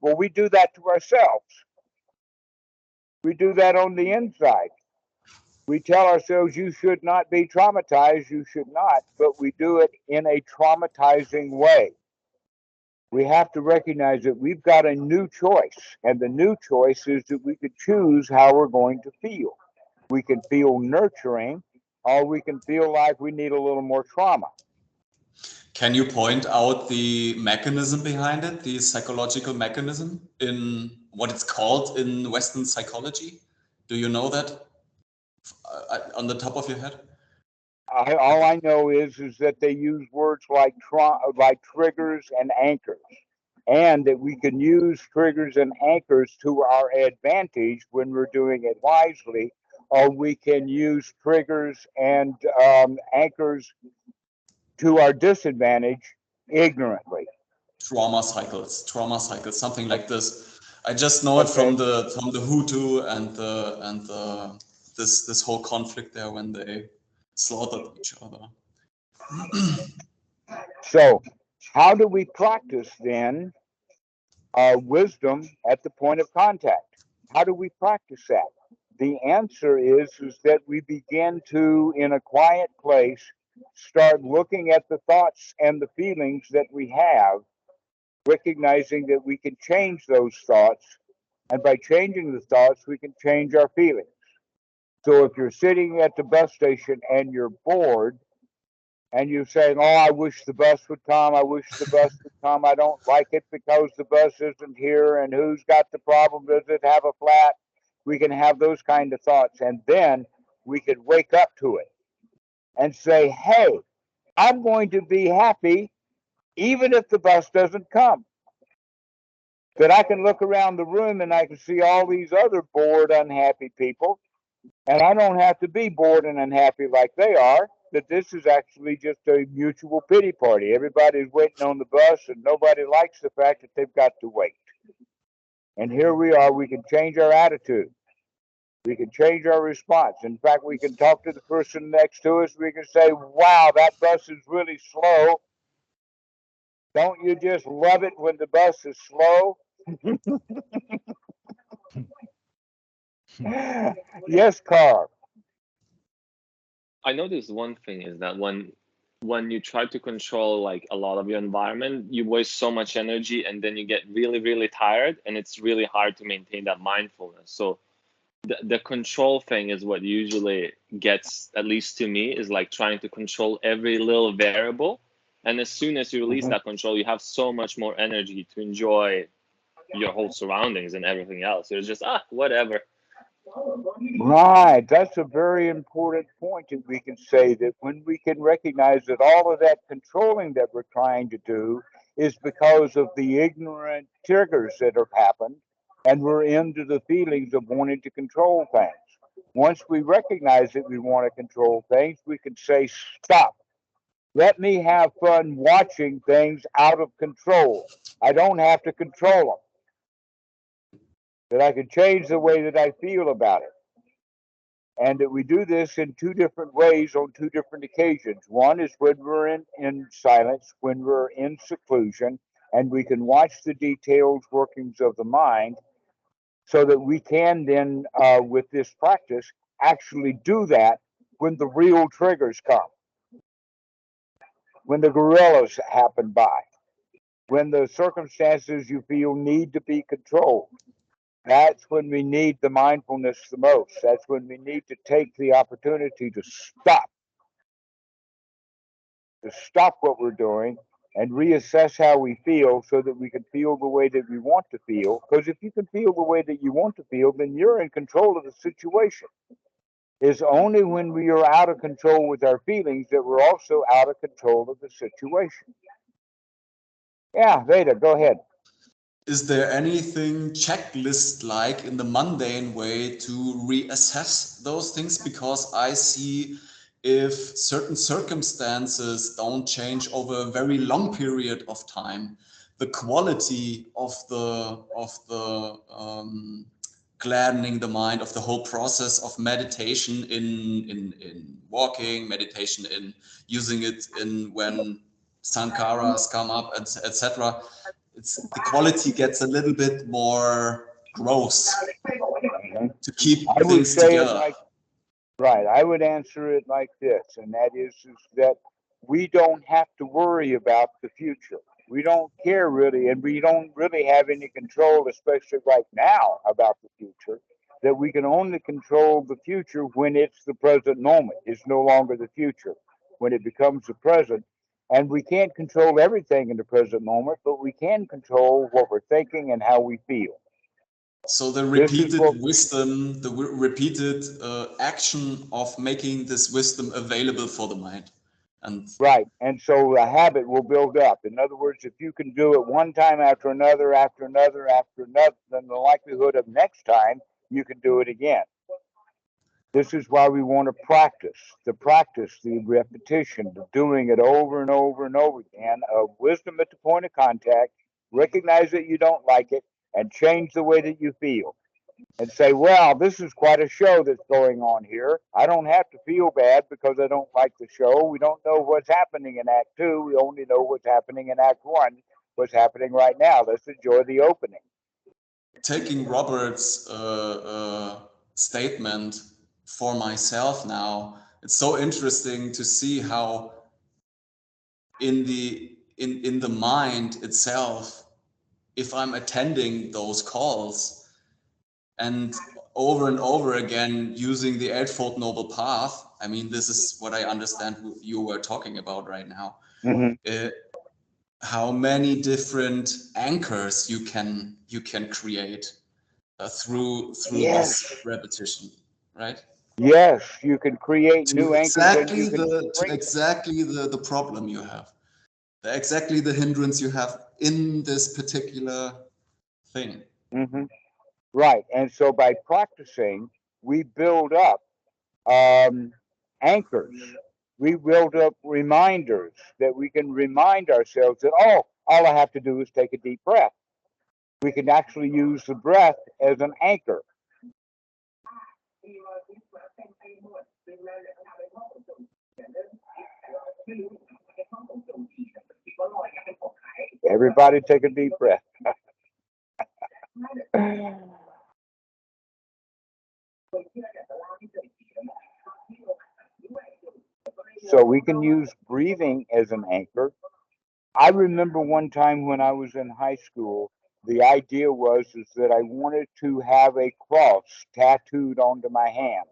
Well, we do that to ourselves. We do that on the inside. We tell ourselves, you should not be traumatized, you should not, but we do it in a traumatizing way. We have to recognize that we've got a new choice, and the new choice is that we could choose how we're going to feel. We can feel nurturing, or we can feel like we need a little more trauma. Can you point out the mechanism behind it, the psychological mechanism, in what it's called in Western psychology? Do you know that on the top of your head? All I know is that they use words like triggers and anchors, and that we can use triggers and anchors to our advantage when we're doing it wisely, or we can use triggers and anchors to our disadvantage ignorantly. Trauma cycles, something like this. I just know it from the Hutu and this whole conflict there when they slaughtered each other. So, how do we practice then wisdom at the point of contact? How do we practice that? The answer is that we begin to, in a quiet place, start looking at the thoughts and the feelings that we have, recognizing that we can change those thoughts, and by changing the thoughts, we can change our feelings. So if you're sitting at the bus station and you're bored, and you're saying, oh, I wish the bus would come, I wish the bus would come, I don't like it because the bus isn't here, and who's got the problem, does it have a flat? We can have those kind of thoughts, and then we could wake up to it and say, hey, I'm going to be happy even if the bus doesn't come. That I can look around the room and I can see all these other bored, unhappy people, and I don't have to be bored and unhappy like they are. That this is actually just a mutual pity party. Everybody's waiting on the bus, and nobody likes the fact that they've got to wait. And here we are. We can change our attitude. We can change our response. In fact, we can talk to the person next to us. We can say, wow, that bus is really slow. Don't you just love it when the bus is slow? Yes, Carl. I noticed one thing is that when you try to control like a lot of your environment, you waste so much energy, and then you get really, really tired, and it's really hard to maintain that mindfulness. So the control thing is what usually gets, at least to me, is like trying to control every little variable. And as soon as you release that control, you have so much more energy to enjoy your whole surroundings and everything else. It's just, whatever. Right. That's a very important point that we can say, that when we can recognize that all of that controlling that we're trying to do is because of the ignorant triggers that have happened, and we're into the feelings of wanting to control things. Once we recognize that we want to control things, we can say, stop. Let me have fun watching things out of control. I don't have to control them. That I can change the way that I feel about it. And that we do this in two different ways on two different occasions. One is when we're in silence, when we're in seclusion, and we can watch the detailed workings of the mind, so that we can then, with this practice, actually do that when the real triggers come, when the gorillas happen by, when the circumstances you feel need to be controlled. That's when we need the mindfulness the most. That's when we need to take the opportunity to stop what we're doing and reassess how we feel, so that we can feel the way that we want to feel. Because if you can feel the way that you want to feel, then you're in control of the situation. It's only when we are out of control with our feelings that we're also out of control of the situation. Yeah, Veda, go ahead. Is there anything checklist-like in the mundane way to reassess those things? Because I see if certain circumstances don't change over a very long period of time, the quality of the gladdening the mind, of the whole process of meditation in walking, meditation in using it in when Sankharas come up, etc. The quality gets a little bit more gross to keep I would things say together. it like, right, I would answer it like this, and that is that we don't have to worry about the future. We don't care really, and we don't really have any control, especially right now, about the future. That we can only control the future when it's the present moment. It's no longer the future, when it becomes the present. And we can't control everything in the present moment, but we can control what we're thinking and how we feel. So the This is repeated what wisdom, the repeated action of making this wisdom available for the mind. And right. And so a habit will build up. In other words, if you can do it one time after another, after another, after another, then the likelihood of next time you can do it again. This is why we want to practice, the repetition, the doing it over and over and over again, of wisdom at the point of contact, recognize that you don't like it, and change the way that you feel. And say, well, this is quite a show that's going on here. I don't have to feel bad because I don't like the show. We don't know what's happening in Act 2. We only know what's happening in Act 1, what's happening right now. Let's enjoy the opening. taking Robert's statement for myself now, it's so interesting to see how in the mind itself, if I'm attending those calls and over again using the Eightfold Noble Path, I mean, this is what I understand you were talking about right now. Mm-hmm. How many different anchors you can create through Yes. this repetition, right? Yes, you can create To new anchors, and you can exactly the problem you have, exactly the hindrance you have in this particular thing. Mm-hmm. Right. And so by practicing, we build up anchors. We build up reminders that we can remind ourselves that, oh, all I have to do is take a deep breath. We can actually use the breath as an anchor. Everybody take a deep breath. So we can use breathing as an anchor. I remember one time when I was in high school, the idea was that I wanted to have a cross tattooed onto my hand,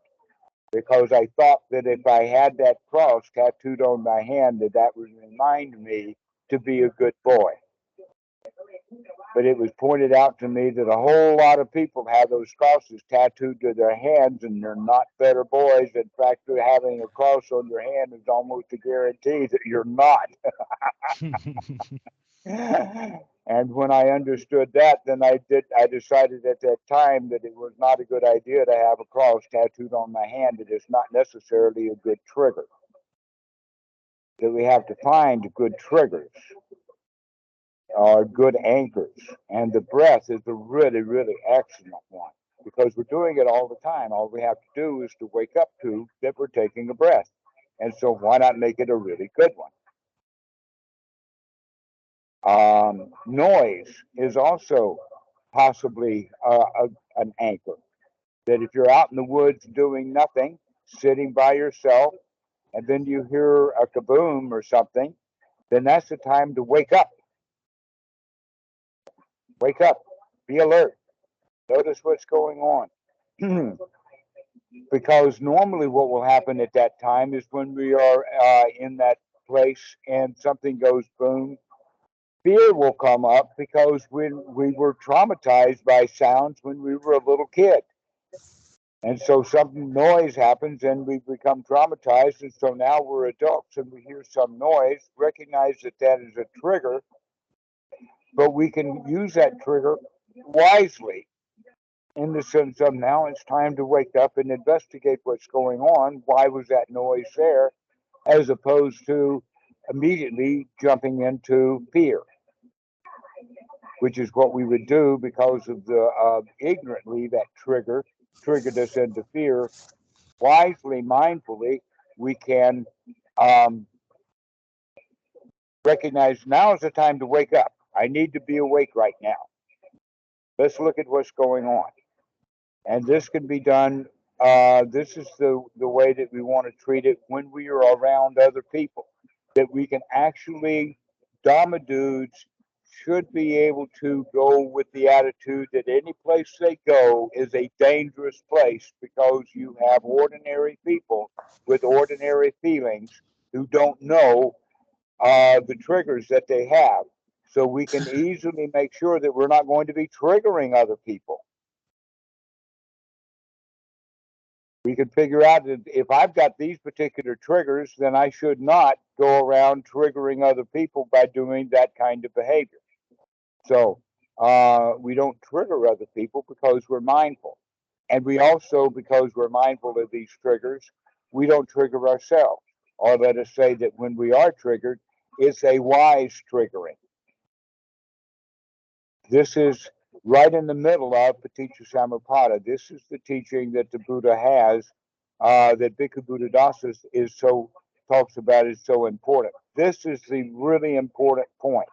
because I thought that if I had that cross tattooed on my hand, that would remind me to be a good boy. But it was pointed out to me that a whole lot of people have those crosses tattooed to their hands, and they're not better boys. In fact, having a cross on your hand is almost a guarantee that you're not. And when I understood that, then I decided at that time that it was not a good idea to have a cross tattooed on my hand. It is not necessarily a good trigger. that we have to find good triggers or good anchors. And the breath is a really, really excellent one, because we're doing it all the time. All we have to do is to wake up to that we're taking a breath. And so why not make it a really good one? Noise is also possibly an anchor. That if you're out in the woods doing nothing, sitting by yourself, and then you hear a kaboom or something, then that's the time to wake up. Wake up, be alert, notice what's going on. Because normally what will happen at that time is when we are in that place and something goes boom, fear will come up, because when we were traumatized by sounds when we were a little kid. And so some noise happens and we become traumatized. And so now we're adults and we hear some noise, recognize that that is a trigger, but we can use that trigger wisely, in the sense of now it's time to wake up and investigate what's going on. Why was that noise there? As opposed to immediately jumping into fear, which is what we would do because of the ignorantly that triggered us into fear. Wisely, mindfully, we can recognize now is the time to wake up. I need to be awake right now. Let's look at what's going on. And this can be done. This is the way that we want to treat it when we are around other people. That we can actually, Dhamma dudes should be able to go with the attitude that any place they go is a dangerous place, because you have ordinary people with ordinary feelings who don't know the triggers that they have. So we can easily make sure that we're not going to be triggering other people. We can figure out that if I've got these particular triggers, then I should not go around triggering other people by doing that kind of behavior. So we don't trigger other people because we're mindful. And we also, because we're mindful of these triggers, we don't trigger ourselves. Or let us say that when we are triggered, it's a wise triggering. This is right in the middle of paticcasamuppāda. This is the teaching that the Buddha has, that Bhikkhu Buddhadasa talks about is so important. This is the really important point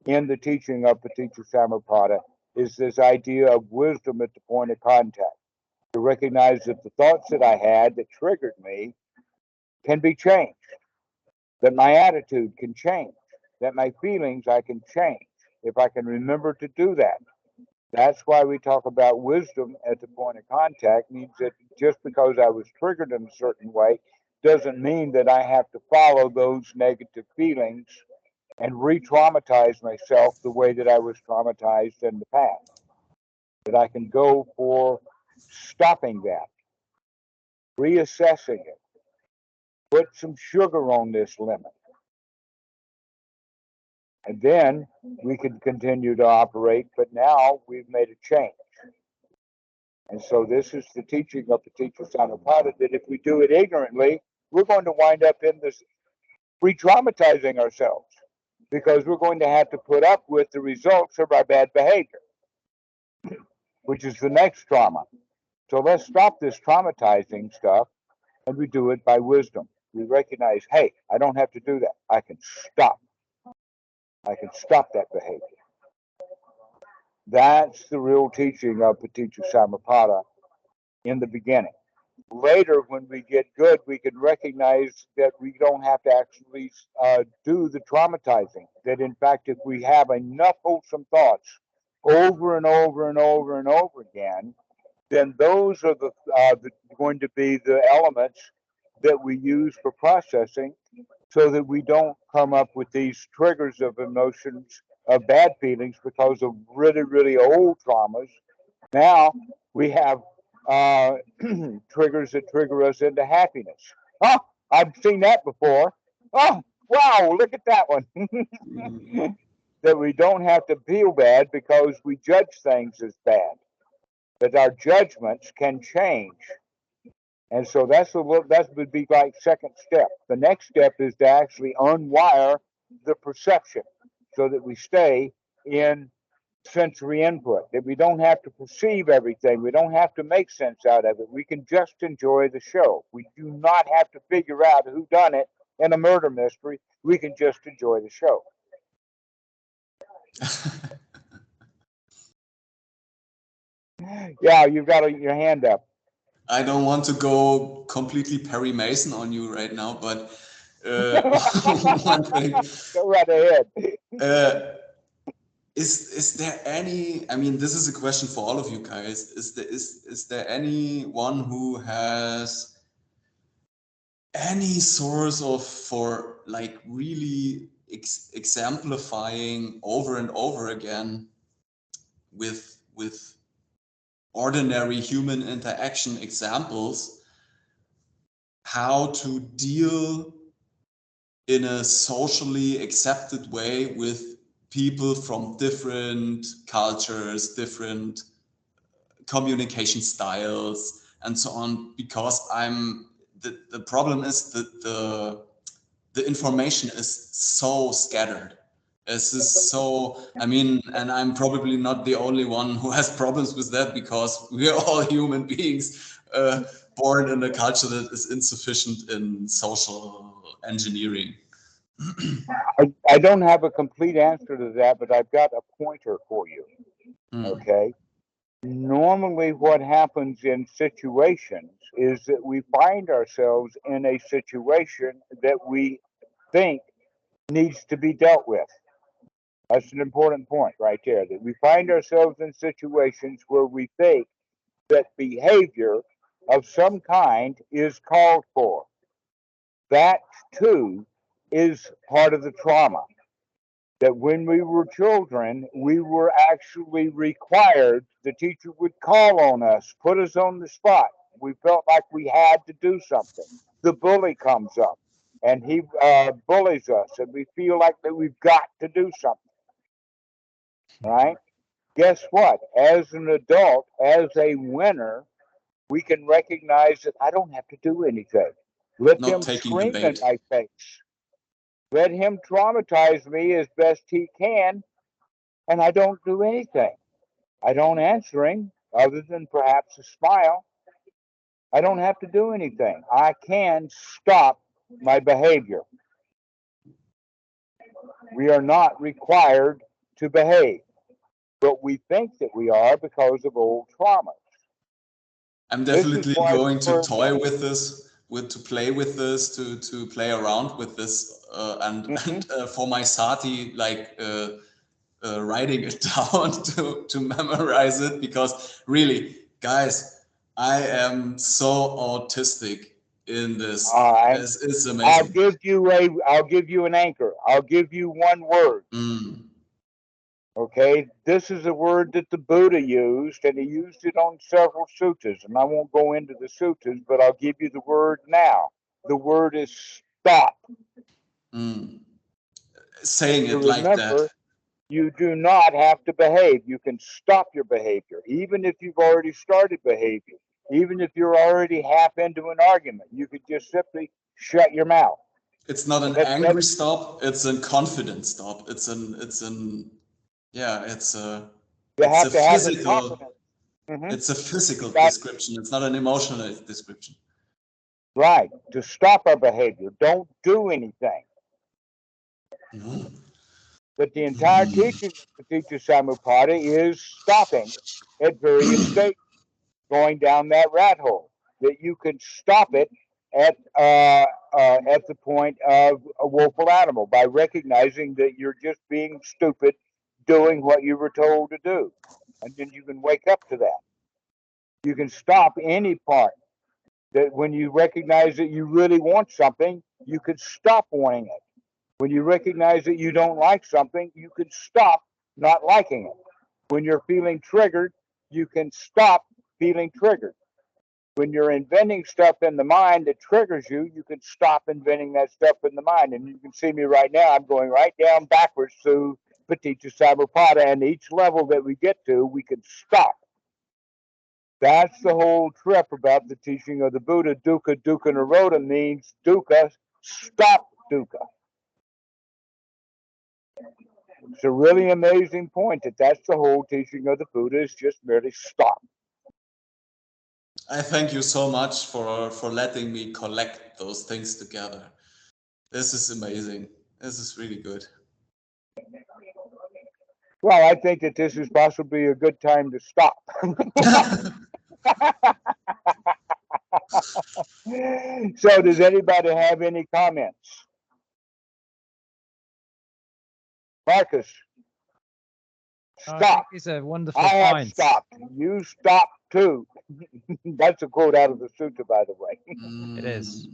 in the teaching of paticcasamuppāda, is this idea of wisdom at the point of contact. To recognize that the thoughts that I had that triggered me can be changed, that my attitude can change, that my feelings I can change, if I can remember to do that. That's why we talk about wisdom at the point of contact. Means that just because I was triggered in a certain way doesn't mean that I have to follow those negative feelings and re-traumatize myself the way that I was traumatized in the past. That I can go for stopping that, reassessing it, put some sugar on this lemon, and then we can continue to operate, but now we've made a change. And so this is the teaching of paticcasamuppāda, that if we do it ignorantly, we're going to wind up in this re-traumatizing ourselves, because we're going to have to put up with the results of our bad behavior, which is the next trauma. So let's stop this traumatizing stuff, and we do it by wisdom. We recognize, hey, I don't have to do that. I can stop. I can stop that behavior. That's the real teaching of paticcasamuppāda in the beginning. Later, when we get good, we can recognize that we don't have to actually do the traumatizing. That in fact, if we have enough wholesome thoughts over and over and over and over again, then those are going to be the elements that we use for processing, so that we don't come up with these triggers of emotions, of bad feelings, because of really, really old traumas. Now we have triggers that trigger us into happiness. Oh, I've seen that before. Oh, wow, look at that one. That we don't have to feel bad because we judge things as bad. That our judgments can change. And so that would be like second step. The next step is to actually unwire the perception so that we stay in sensory input, that we don't have to perceive everything. We don't have to make sense out of it. We can just enjoy the show. We do not have to figure out who done it in a murder mystery. We can just enjoy the show. Yeah, you've got your hand up. I don't want to go completely Perry Mason on you right now, but one thing. Go right ahead. Is there any? I mean, this is a question for all of you guys. Is there anyone who has any source for like really exemplifying over and over again with ordinary human interaction examples how to deal in a socially accepted way with people from different cultures, different communication styles, and so on? Because the problem is that the information is so scattered. This is so, I mean, and I'm probably not the only one who has problems with that, because we are all human beings born in a culture that is insufficient in social engineering. I don't have a complete answer to that, but I've got a pointer for you. Okay. Normally what happens in situations is that we find ourselves in a situation that we think needs to be dealt with. That's an important point right there, that we find ourselves in situations where we think that behavior of some kind is called for. That too is part of the trauma. That when we were children, we were actually required, the teacher would call on us, put us on the spot. We felt like we had to do something. The bully comes up and he bullies us, and we feel like that we've got to do something. Right? Guess what? As an adult, as a winner, we can recognize that I don't have to do anything. Let him scream in my face. Let him traumatize me as best he can, and I don't do anything. I don't answer him other than perhaps a smile. I don't have to do anything. I can stop my behavior. We are not required to behave, but we think that we are because of old traumas. I'm definitely going to toy with this, to play with this, to play around with this, and for my sati, like writing it down to memorize it, because really, guys, I am so autistic in this. It's amazing. I'll give you an anchor. I'll give you one word. Okay, this is a word that the Buddha used, and he used it on several suttas, and I won't go into the suttas, but I'll give you the word now. The word is stop. Saying it like that. You do not have to behave. You can stop your behavior, even if you've already started behavior, even if you're already half into an argument. You could just simply shut your mouth. It's not an angry stop. It's a confident stop. It's a physical. It's a physical description. It's not an emotional description. Right. To stop our behavior. Don't do anything. But the entire teaching of paticcasamuppāda is stopping at various stages, going down that rat hole. That you can stop it at the point of a woeful animal by recognizing that you're just being stupid, doing what you were told to do, and then you can wake up to that. You can stop any part. That when you recognize that you really want something, you can stop wanting it. When you recognize that you don't like something, you can stop not liking it. When you're feeling triggered, you can stop feeling triggered. When you're inventing stuff in the mind that triggers you, you can stop inventing that stuff in the mind. And you can see me right now, I'm going right down backwards through paticcasamuppāda, and each level that we get to, we can stop. That's the whole trip about the teaching of the Buddha. Dukkha, dukkha nirodha means dukkha, stop dukkha. It's a really amazing point that's the whole teaching of the Buddha, is just merely stop. I thank you so much for letting me collect those things together. This is amazing. This is really good. Well, I think that this is possibly a good time to stop. So does anybody have any comments? Marcus, I stop. think these are wonderful I have points. stopped. You stop too. That's a quote out of the Sutta, by the way. It is.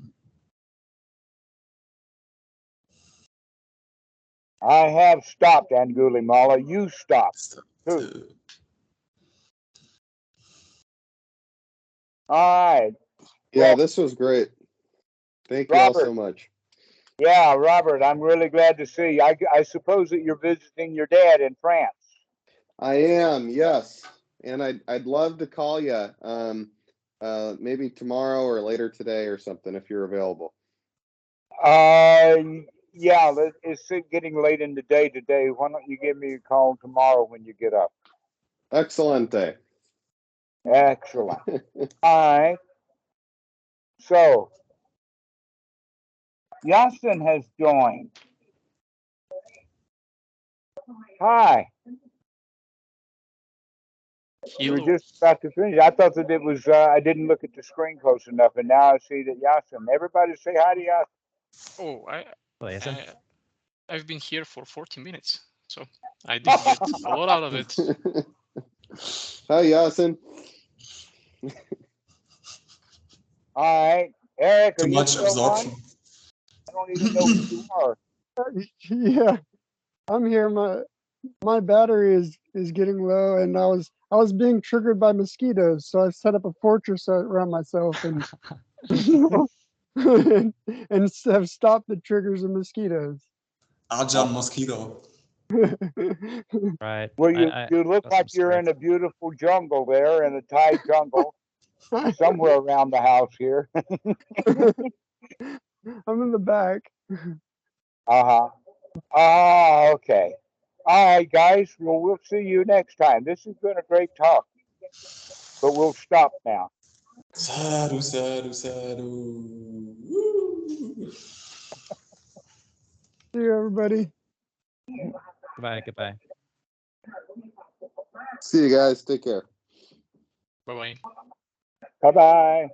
I have stopped, Angulimala. You stop too. All right. Yeah, Well, this was great. Thank you all Robert. so much. Yeah, Robert, I'm really glad to see you. I suppose that you're visiting your dad in France. I am, yes, and I'd love to call you, maybe tomorrow or later today or something if you're available. Yeah, it's getting late in the day today. Why don't you give me a call tomorrow when you get up? Excelente. Excellent. All right. So, Yasin has joined. Hi. You were just about to finish. I thought that it was, I didn't look at the screen close enough, and now I see that Yasin. Everybody say hi to Yasin. Oh, I've been here for 40 minutes, so I did get a lot out of it. Hi, Yasin. All right. Eric, Too much absorption. I don't even know who you are. Yeah, I'm here. My battery is getting low, and I was being triggered by mosquitoes, so I set up a fortress around myself and and have stopped the triggers of mosquitoes. Arjan mosquito. Right. Well, you look like you're in a beautiful jungle there, in a Thai jungle, somewhere around the house here. I'm in the back. Uh-huh. Ah, okay. All right, guys. Well, we'll see you next time. This has been a great talk, but we'll stop now. Sadhu, sadhu, sadhu. Woo. See you, everybody. Goodbye. Goodbye. See you guys. Take care. Bye-bye. Bye-bye.